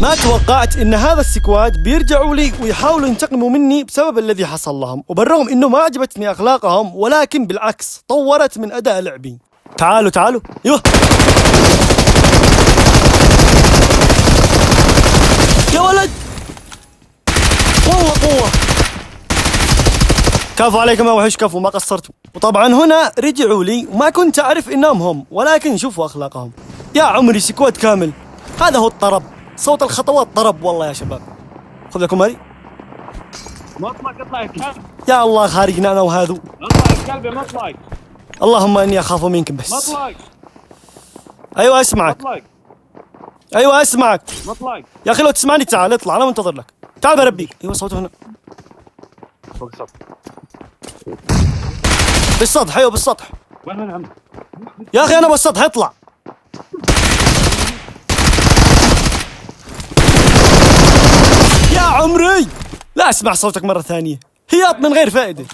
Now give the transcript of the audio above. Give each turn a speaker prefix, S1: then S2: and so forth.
S1: ما توقعت ان هذا السكواد بيرجعوا لي ويحاولوا ينتقموا مني بسبب الذي حصل لهم، وبالرغم انه ما عجبتني اخلاقهم ولكن بالعكس طورت من اداء لعبي. تعالوا تعالوا، ايوه يا ولد، والله قوة. كفو عليكم يا وحش، كفو ما قصرتوا. وطبعا هنا رجعوا لي وما كنت اعرف انهم هم، ولكن شوفوا اخلاقهم يا عمري. سكواد كامل، هذا هو الطرب، صوت الخطوات طرب والله يا شباب. خذ لكم هذه.
S2: اطلع يا كلب.
S1: يا الله خارجنا انا وهذو.
S2: اطلع يا كلبي، مطلق.
S1: اللهم اني اخاف منكم بس.
S2: مطلق.
S1: ايوه اسمعك.
S2: مطلق.
S1: ايوه اسمعك
S2: مطلق.
S1: يا اخي، لو تسمعني تعال اطلع، انا منتظر لك. تعال بربيك. ايوه صوته هنا
S2: فوق السطح.
S1: بالسطح. ايوه بالسطح
S2: وين عم؟
S1: يا اخي، انا بالسطح اطلع. يا عمري لا اسمع صوتك مرة ثانية، هياط من غير فائدة.